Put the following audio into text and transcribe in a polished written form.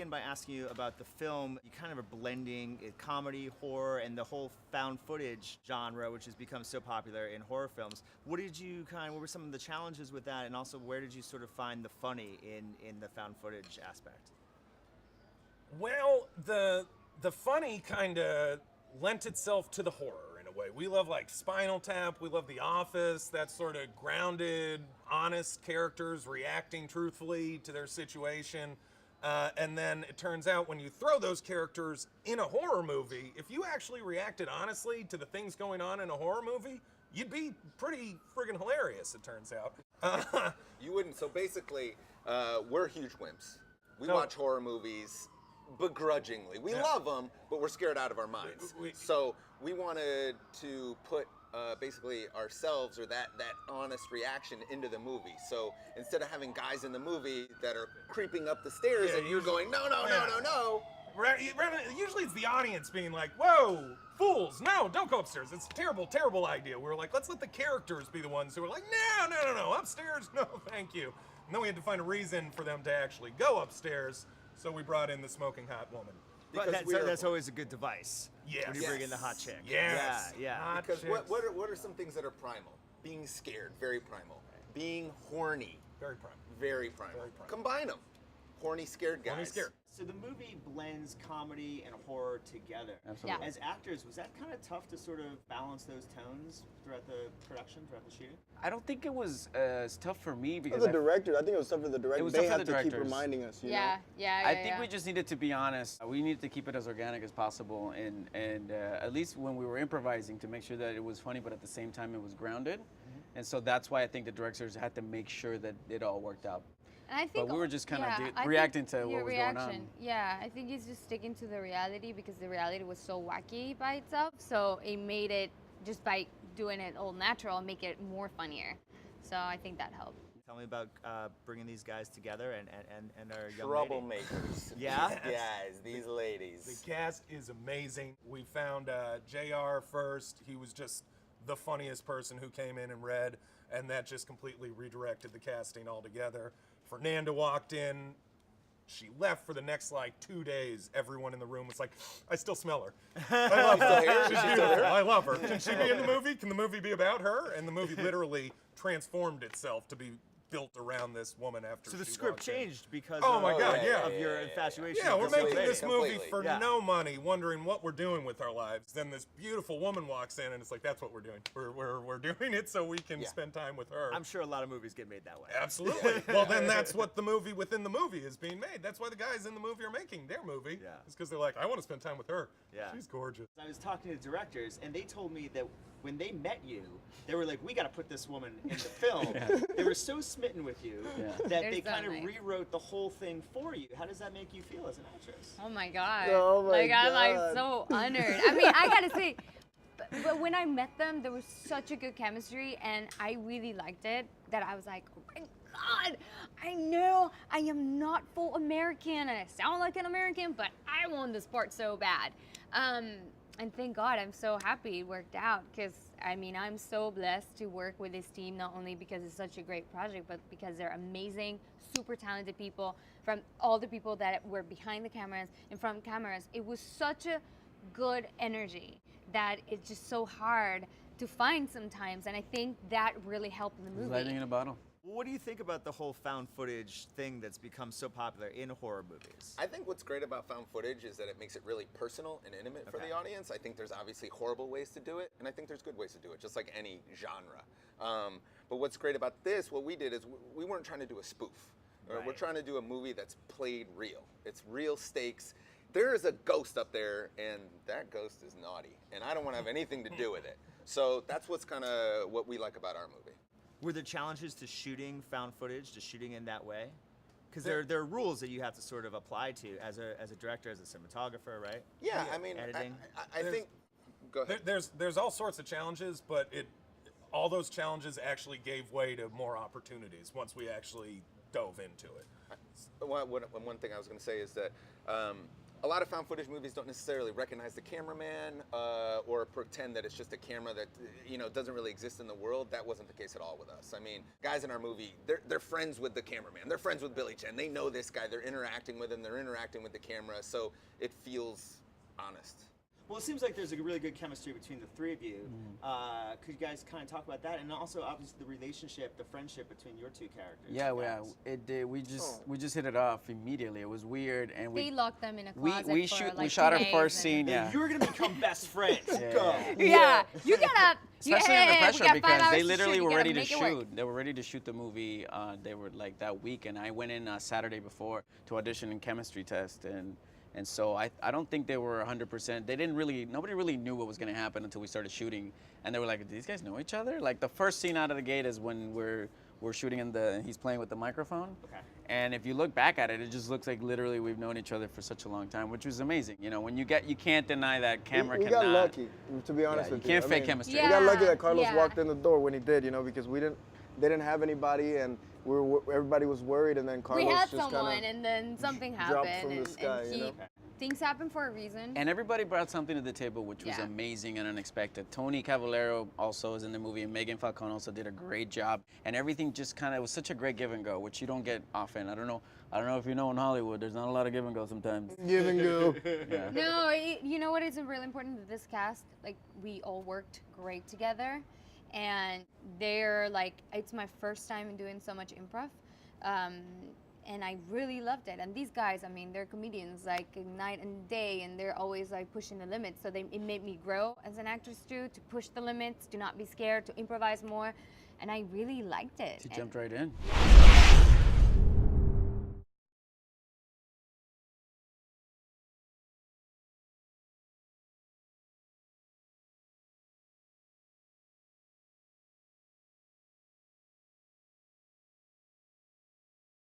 begin by asking you about the film. You kind of are blending comedy, horror, and the whole found footage genre, which has become so popular in horror films. What were some of the challenges with that, and also where did you sort of find the funny in the found footage aspect? Well, the funny kind of lent itself to the horror in a way. We love like Spinal Tap, we love The Office, that sort of grounded, honest characters reacting truthfully to their situation. And then it turns out when you throw those characters in a horror movie, if you actually reacted honestly to the things going on in a horror movie, you'd be pretty friggin' hilarious, it turns out. You wouldn't. So basically, we're huge wimps. We watch horror movies begrudgingly. We love them, but we're scared out of our minds. So we wanted to put basically ourselves or that honest reaction into the movie. So instead of having guys in the movie that are creeping up the stairs and you're going, no. Usually it's the audience being like, whoa, fools, no, don't go upstairs. It's a terrible, terrible idea. We were like, let's let the characters be the ones who are like, no, upstairs, no, thank you. And then we had to find a reason for them to actually go upstairs, so we brought in the smoking hot woman. But that's always a good device. Yes. When you bring in the hot chick. Yes. Yeah. Because what are some things that are primal? Being scared, very primal. Being horny, Very primal. very primal. Very primal. Combine them. Horny, scared guys. Horny, scared. So the movie blends comedy and horror together. Absolutely. As actors, was that kind of tough to sort of balance those tones throughout the production, throughout the shooting? I don't think it was as tough for me because The director, I think it was tough for the director. was They tough for have the to keep directors. reminding us, you know? I think we just needed to be honest. We needed to keep it as organic as possible, and at least when we were improvising, to make sure that it was funny, but at the same time it was grounded. And so that's why I think the directors had to make sure that it all worked out. And I think, But we were just kind of I reacting think to your what was going on. Yeah, I think it's just sticking to the reality because the reality was so wacky by itself. So it made it, just by doing it all natural, make it more funnier. So I think that helped. Tell me about bringing these guys together and our young lady. Troublemakers. Yeah? These guys, these ladies. The cast is amazing. We found JR first. He was just the funniest person who came in and read, and that just completely redirected the casting altogether. Fernanda walked in. She left for the next like 2 days. Everyone in the room was like, I still smell her. I love her. She's beautiful. I love her. Can she be in the movie? Can the movie be about her? And the movie literally transformed itself to be built around this woman after So the she script walked in. changed because Oh my God, yeah. of your infatuation. Yeah, with we're this making lady. this movie Completely. for Yeah. no money, wondering what we're doing with our lives. Then this beautiful woman walks in, and it's like, that's what we're doing. We're doing it so we can spend time with her. I'm sure a lot of movies get made that way. Absolutely. Well, then that's what the movie within the movie is being made. That's why the guys in the movie are making their movie. Yeah. It's because they're like, I want to spend time with her. Yeah. She's gorgeous. I was talking to directors, and they told me that when they met you, they were like, we got to put this woman in the film. They were so smitten with you that They're they so kind of nice. rewrote the whole thing for you. How does that make you feel as an actress? Oh my God. Oh my like, I'm like God. so honored. I mean, I gotta say, but when I met them, there was such a good chemistry, and I really liked it that I was like, oh my God, I know I am not full American, and I sound like an American, but I want this part so bad. And thank God, I'm so happy it worked out, because I mean, I'm so blessed to work with this team, not only because it's such a great project, but because they're amazing, super talented people. From all the people that were behind the cameras, in front of cameras, it was such a good energy that it's just so hard to find sometimes, and I think that really helped the movie. Lightning in a bottle. What do you think about the whole found footage thing that's become so popular in horror movies? I think what's great about found footage is that it makes it really personal and intimate for the audience. I think there's obviously horrible ways to do it, and I think there's good ways to do it, just like any genre. But what's great about this, what we did is we weren't trying to do a spoof. We're trying to do a movie that's played real. It's real stakes. There is a ghost up there, and that ghost is naughty, and I don't want to have anything to do with it. So that's what's kind of what we like about our movie. Were there challenges to shooting found footage, to shooting in that way? Because there are rules that you have to sort of apply to as a director, as a cinematographer, right? Yeah, I mean, editing. I think. Go ahead. There's all sorts of challenges, but all those challenges actually gave way to more opportunities once we actually dove into it. One thing I was going to say is that a lot of found footage movies don't necessarily recognize the cameraman or pretend that it's just a camera that doesn't really exist in the world. That wasn't the case at all with us. I mean, guys in our movie, they're friends with the cameraman. They're friends with Billy Chen. They know this guy. They're interacting with him. They're interacting with the camera. So it feels honest. Well, it seems like there's a really good chemistry between the three of you. Could you guys kind of talk about that, and also obviously the relationship, the friendship between your two characters? Yeah, it did. We just hit it off immediately. It was weird, and They locked them in a closet we for shoot like we shot 2 our days first and- scene. Yeah. You're gonna become best friends. Go. Yeah, you gotta. Especially yeah, under we pressure got 5 because hours they to literally shoot, you were gotta ready to make it work. shoot. They were ready to shoot the movie. They were like that week, and I went in Saturday before to audition and chemistry test, and so I don't think they were 100%. Nobody really knew what was gonna happen until we started shooting, and they were like, "Do these guys know each other?" Like the first scene out of the gate is when we're shooting he's playing with the microphone. Okay. And if you look back at it, it just looks like literally we've known each other for such a long time, which was amazing. When you can't deny that camera we cannot. got lucky, to be honest with you. You can't I fake mean, chemistry. Yeah. We got lucky that Carlos Yeah. walked in the door when he did, because they didn't have anybody, and everybody was worried, and then Carlos We had just someone, kinda and then something dropped happened, from the sky, things happen for a reason. And everybody brought something to the table, which was Yeah. amazing and unexpected. Tony Cavallero also is in the movie, and Megan Falcone also did a great job. And everything just it was such a great give and go, which you don't get often. I don't know if you know in Hollywood, there's not a lot of give and go sometimes. give and go. Yeah. No, you know what is really important to this cast? Like, we all worked great together, and they're like, it's my first time doing so much improv, and I really loved it. And these guys, I mean, they're comedians like night and day, and they're always like pushing the limits. So it made me grow as an actress too, to push the limits, to not be scared, to improvise more, and I really liked it. She And- jumped right in.